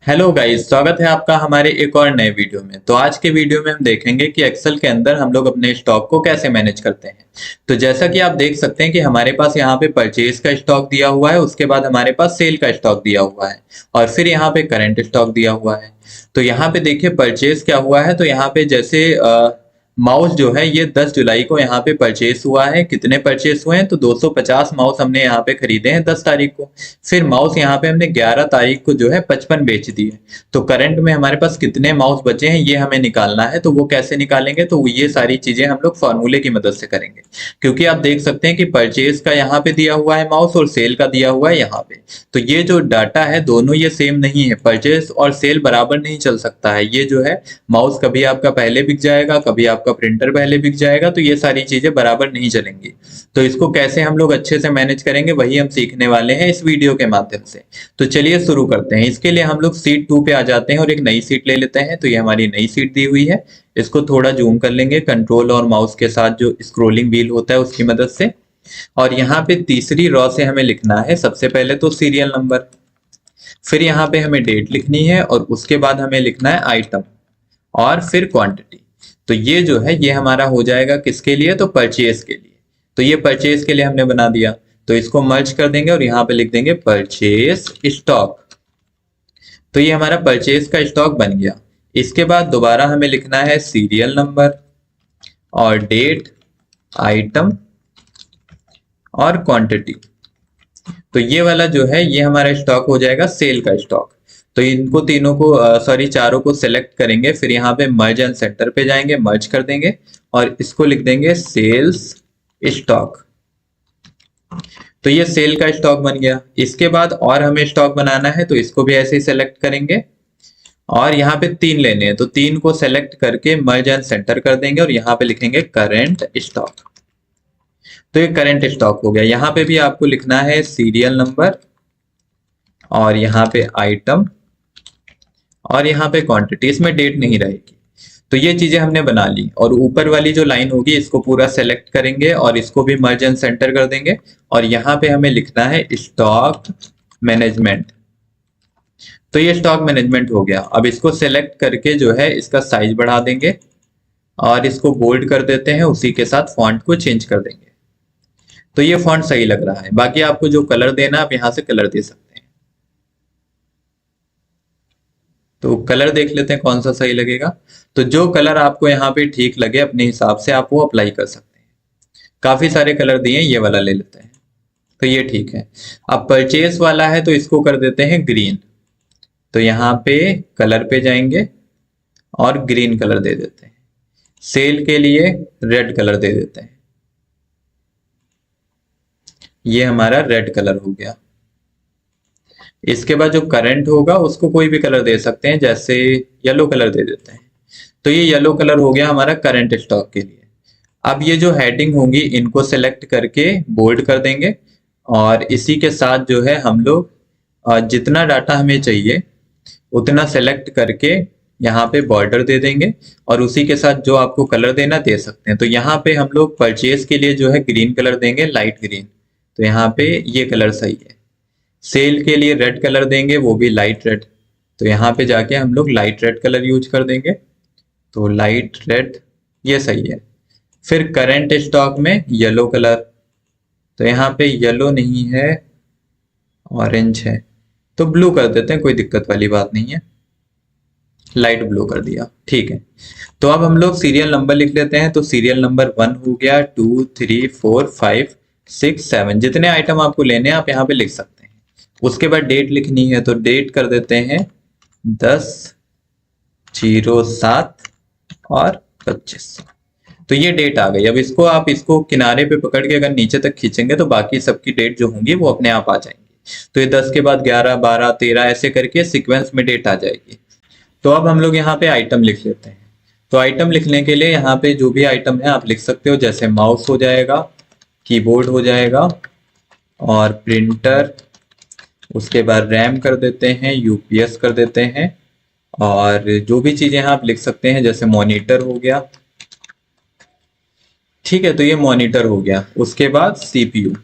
Hello guys, स्वागत है आपका हमारे एक और नए वीडियो में। तो आज के वीडियो में हम देखेंगे कि एक्सेल के अंदर हम लोग अपने स्टॉक को कैसे मैनेज करते हैं। तो जैसा कि आप देख सकते हैं कि हमारे पास यहाँ पे परचेज का स्टॉक दिया हुआ है, उसके बाद हमारे पास सेल का स्टॉक दिया हुआ है और फिर यहाँ पे करंट स्टॉक दिया हुआ है। तो यहाँ पे देखिए परचेज क्या हुआ है। तो यहाँ पे जैसे माउस जो है ये 10 जुलाई को यहाँ पे परचेस हुआ है। कितने परचेस हुए हैं? तो 250 माउस हमने यहाँ पे खरीदे हैं 10 तारीख को। फिर माउस यहाँ पे हमने 11 तारीख को जो है 55 बेच दिए। तो करंट में हमारे पास कितने माउस बचे हैं ये हमें निकालना है। तो वो कैसे निकालेंगे? तो ये सारी चीजें हम लोग फॉर्मूले की मदद से करेंगे, क्योंकि आप देख सकते हैं कि परचेज का यहाँ पे दिया हुआ है माउस और सेल का दिया हुआ है यहाँ पे। तो ये जो डाटा है दोनों ये सेम नहीं है, परचेज और सेल बराबर नहीं चल सकता है। ये जो है माउस कभी आपका पहले बिक जाएगा, कभी आपका प्रिंटर पहले बिक जाएगा, तो ये सारी चीजें बराबर नहीं चलेंगी। तो इसको कैसे हम लोग अच्छे से मैनेज करेंगे वही हम सीखने वाले हैं इस वीडियो के माध्यम से। तो चलिए शुरू करते हैं। इसके लिए हम लोग सीट 2 पे आ जाते हैं और एक नई सीट ले लेते हैं। तो ये हमारी नई सीट दी हुई है, इसको थोड़ा जूम कर लेंगे कंट्रोल और माउस के साथ जो स्क्रोलिंग व्हील होता है उसकी मदद से। और यहाँ पे तीसरी रॉ से हमें लिखना है सबसे पहले तो सीरियल नंबर, फिर यहाँ पे हमें डेट लिखनी है और उसके बाद हमें लिखना है आइटम और फिर क्वांटिटी। तो ये जो है ये हमारा हो जाएगा किसके लिए? तो परचेज के लिए। तो ये परचेज के लिए हमने बना दिया। तो इसको मर्ज कर देंगे और यहाँ पे लिख देंगे परचेज स्टॉक। तो ये हमारा परचेज का स्टॉक बन गया। इसके बाद दोबारा हमें लिखना है सीरियल नंबर और डेट, आइटम और क्वांटिटी। तो ये वाला जो है ये हमारा स्टॉक हो जाएगा सेल का स्टॉक। तो इनको तीनों को चारों को सिलेक्ट करेंगे, फिर यहाँ पे मर्ज एंड सेंटर पे जाएंगे, मर्ज कर देंगे और इसको लिख देंगे सेल्स स्टॉक। तो ये सेल का स्टॉक बन गया। इसके बाद और हमें स्टॉक बनाना है तो इसको भी ऐसे ही सेलेक्ट करेंगे और यहाँ पे 3 लेने हैं तो 3 को सेलेक्ट करके मर्ज एंड सेंटर कर देंगे और यहाँ पे लिखेंगे करंट स्टॉक। तो ये करंट स्टॉक हो गया। यहाँ पे भी आपको लिखना है सीरियल नंबर और यहाँ पे आइटम और यहाँ पे क्वांटिटी, इसमें डेट नहीं रहेगी। तो ये चीजें हमने बना ली और ऊपर वाली जो लाइन होगी इसको पूरा सेलेक्ट करेंगे और इसको भी मर्ज एंड सेंटर कर देंगे और यहाँ पे हमें लिखना है स्टॉक मैनेजमेंट। तो ये स्टॉक मैनेजमेंट हो गया। अब इसको सेलेक्ट करके जो है इसका साइज बढ़ा देंगे और इसको बोल्ड कर देते हैं, उसी के साथ फॉन्ट को चेंज कर देंगे। तो ये फॉन्ट सही लग रहा है। बाकी आपको जो कलर देना आप यहाँ से कलर दे सकते हैं। तो कलर देख लेते हैं कौन सा सही लगेगा। तो जो कलर आपको यहाँ पे ठीक लगे अपने हिसाब से आप वो अप्लाई कर सकते हैं। काफी सारे कलर दिए, ये वाला ले लेते हैं। तो ये ठीक है। अब परचेस वाला है तो इसको कर देते हैं ग्रीन। तो यहाँ पे कलर पे जाएंगे और ग्रीन कलर दे देते हैं। सेल के लिए रेड कलर दे देते हैं। ये हमारा रेड कलर हो गया। इसके बाद जो करंट होगा उसको कोई भी कलर दे सकते हैं, जैसे येलो कलर दे देते हैं। तो ये येलो कलर हो गया हमारा करंट स्टॉक के लिए। अब ये जो हेडिंग होंगी इनको सेलेक्ट करके बोल्ड कर देंगे और इसी के साथ जो है हम लोग जितना डाटा हमें चाहिए उतना सेलेक्ट करके यहाँ पे बॉर्डर दे देंगे और उसी के साथ जो आपको कलर देना दे सकते हैं। तो यहाँ पे हम लोग परचेज के लिए जो है ग्रीन कलर देंगे, लाइट ग्रीन। तो यहाँ पे ये कलर सही है। सेल के लिए रेड कलर देंगे, वो भी लाइट रेड। तो यहाँ पे जाके हम लोग लाइट रेड कलर यूज कर देंगे। तो लाइट रेड ये सही है। फिर करंट स्टॉक में येलो कलर, तो यहाँ पे येलो नहीं है, ऑरेंज है। तो ब्लू कर देते हैं, कोई दिक्कत वाली बात नहीं है। लाइट ब्लू कर दिया, ठीक है। तो अब हम लोग सीरियल नंबर लिख लेते हैं। तो सीरियल नंबर 1 हो गया, 2, 3, 4, 5, 6, 7, जितने आइटम आपको लेने हैं आप यहाँ पे लिख सकते हैं। उसके बाद डेट लिखनी है तो डेट कर देते हैं 10/07 और 25। तो ये डेट आ गई। अब इसको किनारे पे पकड़ के अगर नीचे तक खींचेंगे तो बाकी सबकी डेट जो होंगी वो अपने आप आ जाएंगी। तो ये 10 के बाद 11, 12, 13 ऐसे करके सीक्वेंस में डेट आ जाएगी। तो अब हम लोग यहाँ पे आइटम लिख लेते हैं। तो आइटम लिखने के लिए यहाँ पे जो भी आइटम है आप लिख सकते हो, जैसे माउस हो जाएगा, कीबोर्ड हो जाएगा और प्रिंटर, उसके बाद रैम कर देते हैं, यूपीएस कर देते हैं और जो भी चीजें आप लिख सकते हैं, जैसे मॉनिटर हो गया। ठीक है, तो ये मॉनिटर हो गया। उसके बाद सीपीयू।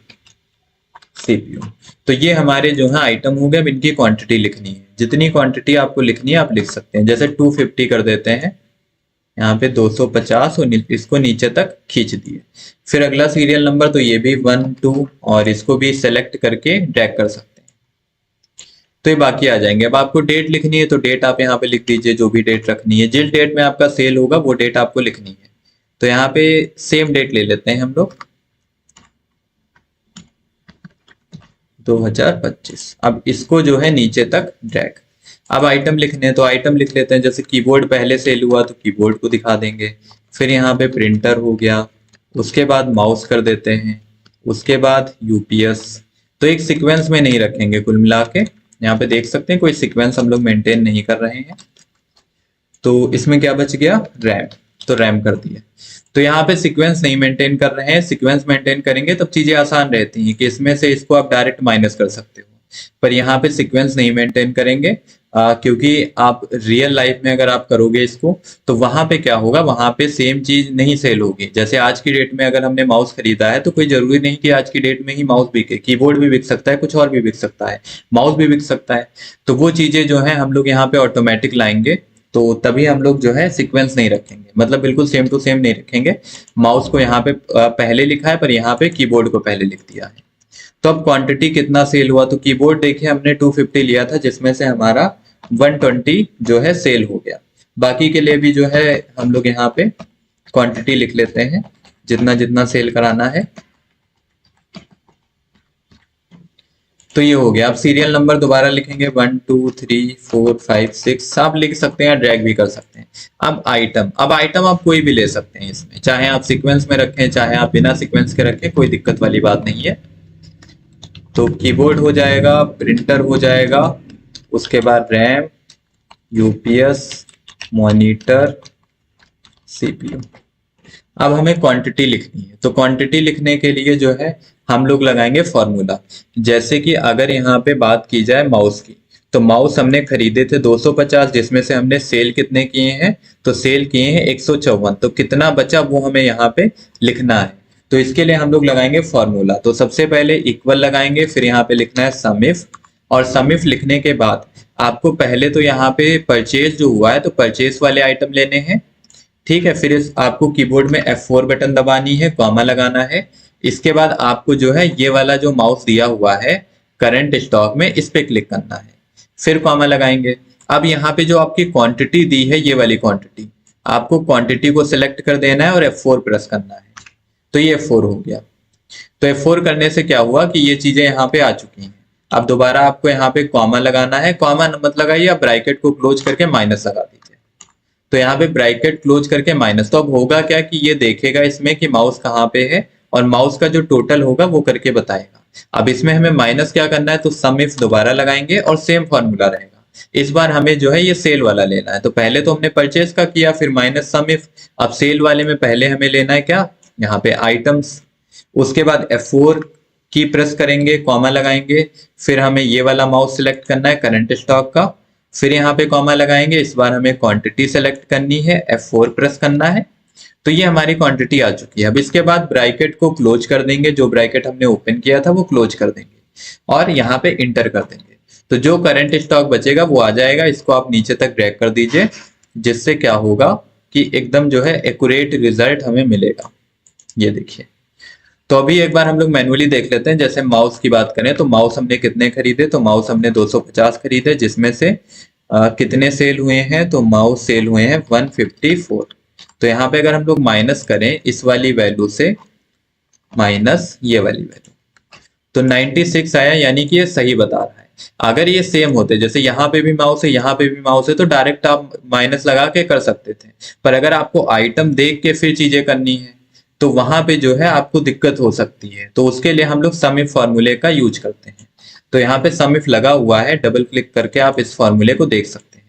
तो ये हमारे जो है आइटम हो गए। अब इनकी क्वांटिटी लिखनी है। जितनी क्वांटिटी आपको लिखनी है आप लिख सकते हैं। जैसे 250 कर देते हैं, यहाँ पे 250 और इसको नीचे तक खींच दिए। फिर अगला सीरियल नंबर तो ये भी 1 2 और इसको भी सेलेक्ट करके ड्रैग कर सकते हैं, तो ये बाकी आ जाएंगे। अब आपको डेट लिखनी है तो डेट आप यहाँ पे लिख दीजिए, जो भी डेट रखनी है, जिस डेट में आपका सेल होगा वो डेट आपको लिखनी है। तो यहाँ पे सेम डेट ले लेते हैं हम लोग, 2025। अब इसको जो है नीचे तक ड्रैग। अब आइटम लिखने हैं तो आइटम लिख लेते हैं। जैसे कीबोर्ड पहले सेल हुआ तो कीबोर्ड को दिखा देंगे। फिर यहाँ पे प्रिंटर हो गया, उसके बाद माउस कर देते हैं, उसके बाद यूपीएस। तो एक सीक्वेंस में नहीं रखेंगे कुल मिला के, यहाँ पे देख सकते हैं कोई सीक्वेंस हम लोग मेंटेन नहीं कर रहे हैं। तो इसमें क्या बच गया, रैम, तो रैम कर दिया। तो यहाँ पे सीक्वेंस नहीं मेंटेन कर रहे हैं, सीक्वेंस मेंटेन करेंगे तब चीजें आसान रहती हैं कि इसमें से इसको आप डायरेक्ट माइनस कर सकते हो, पर यहाँ पे सीक्वेंस नहीं मेंटेन करेंगे क्योंकि आप रियल लाइफ में अगर आप करोगे इसको तो वहां पे क्या होगा, वहां पे सेम चीज नहीं सेल होगी। जैसे आज की डेट में अगर हमने माउस खरीदा है तो कोई जरूरी नहीं कि आज की डेट में ही माउस बिके, कीबोर्ड भी बिक सकता है, कुछ और भी बिक सकता है, माउस भी बिक सकता है। तो वो चीजें जो है हम लोग यहाँ पे ऑटोमेटिक लाएंगे, तो तभी हम लोग जो है सीक्वेंस नहीं रखेंगे, मतलब बिल्कुल सेम टू सेम नहीं रखेंगे। माउस को यहाँ पे पहले लिखा है पर यहाँ पे कीबोर्ड को पहले लिख दिया है। तो अब क्वांटिटी कितना सेल हुआ, तो कीबोर्ड देखिए हमने 250 लिया था जिसमें से हमारा 120 जो है सेल हो गया। बाकी के लिए भी जो है हम लोग यहाँ पे क्वांटिटी लिख लेते हैं, जितना जितना सेल कराना है। तो ये हो गया। अब सीरियल नंबर दोबारा लिखेंगे 1 2 3 4 5 6, आप लिख सकते हैं, ड्रैग भी कर सकते हैं। अब आइटम, अब आइटम आप कोई भी ले सकते हैं इसमें, चाहे आप सीक्वेंस में रखें चाहे आप बिना सीक्वेंस के रखें, कोई दिक्कत वाली बात नहीं है। तो कीबोर्ड हो जाएगा, प्रिंटर हो जाएगा, उसके बाद रैम, यूपीएस, मॉनिटर, सीपीयू। अब हमें क्वांटिटी लिखनी है, तो क्वांटिटी लिखने के लिए जो है हम लोग लगाएंगे फॉर्मूला। जैसे कि अगर यहाँ पे बात की जाए माउस की, तो माउस हमने खरीदे थे 250, जिसमें से हमने सेल कितने किए हैं, तो सेल किए हैं 154। तो कितना बचा वो हमें यहाँ पे लिखना है। तो इसके लिए हम लोग लगाएंगे फॉर्मूला। तो सबसे पहले इक्वल लगाएंगे, फिर यहाँ पे लिखना है समिफ, और समिफ लिखने के बाद आपको पहले तो यहाँ पे परचेज जो हुआ है तो परचेज वाले आइटम लेने हैं, ठीक है। फिर आपको कीबोर्ड में F4 बटन दबानी है, कॉमा लगाना है। इसके बाद आपको जो है ये वाला जो माउस दिया हुआ है करंट स्टॉक में, इस पे क्लिक करना है, फिर कॉमा लगाएंगे। अब यहाँ पे जो आपकी क्वांटिटी दी है, ये वाली क्वांटिटी, आपको क्वांटिटी को सिलेक्ट कर देना है और F4 प्रेस करना है। तो ये F4 हो गया। तो F4 करने से क्या हुआ कि ये चीजें यहाँ पे आ चुकी हैं। अब दोबारा आपको यहाँ पे कॉमा लगाना है, कॉमा मत लगाइए, आप ब्रैकेट को क्लोज करके माइनस लगा दीजिए। तो यहाँ पे ब्रैकेट क्लोज करके माइनस, तो अब होगा क्या कि ये देखेगा इसमें कि माउस कहाँ पे है और माउस का जो टोटल होगा वो करके बताएगा। अब इसमें हमें माइनस क्या करना है, तो सम इफ दोबारा लगाएंगे और सेम फॉर्मूला रहेगा। इस बार हमें जो है ये सेल वाला लेना है। तो पहले तो हमने परचेज का किया, फिर माइनस सम इफ। अब सेल वाले में पहले हमें लेना है क्या, यहाँ पे आइटम्स, उसके बाद F4 की प्रेस करेंगे, कॉमा लगाएंगे, फिर हमें ये वाला माउस सिलेक्ट करना है करंट स्टॉक का, फिर यहाँ पे कॉमा लगाएंगे। इस बार हमें क्वांटिटी सेलेक्ट करनी है, F4 प्रेस करना है। तो ये हमारी क्वांटिटी आ चुकी है। अब इसके बाद ब्रैकेट को क्लोज कर देंगे, जो ब्रैकेट हमने ओपन किया था वो क्लोज कर देंगे और यहाँ पे इंटर कर देंगे। तो जो करंट स्टॉक बचेगा वो आ जाएगा। इसको आप नीचे तक ड्रैग कर दीजिए, जिससे क्या होगा कि एकदम जो है एक्यूरेट रिजल्ट हमें मिलेगा। ये देखिए। तो अभी एक बार हम लोग मैन्युअली देख लेते हैं। जैसे माउस की बात करें तो माउस हमने कितने खरीदे, तो माउस हमने 250 खरीदे, जिसमें से कितने सेल हुए हैं, तो माउस सेल हुए हैं 154। तो यहाँ पे अगर हम लोग माइनस करें इस वाली वैल्यू से माइनस ये वाली वैल्यू, तो 96 आया, यानी कि ये सही बता रहा है। अगर ये सेम होते, जैसे यहाँ पे भी माउस है यहाँ पे भी माउस है, तो डायरेक्ट आप माइनस लगा के कर सकते थे। पर अगर आपको आइटम देख के फिर चीजें करनी है तो वहां पे जो है आपको दिक्कत हो सकती है। तो उसके लिए हम लोग सम इफ फॉर्मूले का यूज करते हैं। तो यहाँ पे सम इफ लगा हुआ है, डबल क्लिक करके आप इस फॉर्मूले को देख सकते हैं।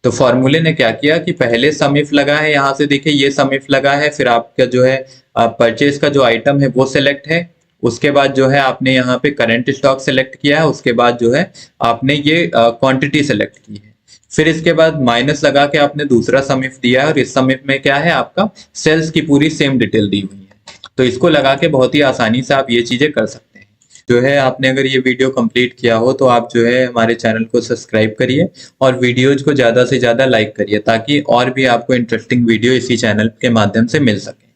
तो फॉर्मूले ने क्या किया कि पहले सम इफ लगा है, यहाँ से देखिए ये सम इफ लगा है, फिर आपका जो है परचेज का जो आइटम है वो सिलेक्ट है, उसके बाद जो है आपने यहाँ पे करंट स्टॉक सिलेक्ट किया है, उसके बाद जो है आपने ये क्वांटिटी सिलेक्ट की है, फिर इसके बाद माइनस लगा के आपने दूसरा सम इफ दिया है, और इस सम इफ में क्या है आपका सेल्स की पूरी सेम डिटेल दी हुई है। तो इसको लगा के बहुत ही आसानी से आप ये चीजें कर सकते हैं। जो है आपने अगर ये वीडियो कंप्लीट किया हो तो आप जो है हमारे चैनल को सब्सक्राइब करिए और वीडियोज को ज़्यादा से ज़्यादा लाइक करिए ताकि और भी आपको इंटरेस्टिंग वीडियो इसी चैनल के माध्यम से मिल सके।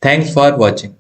Thanks for watching.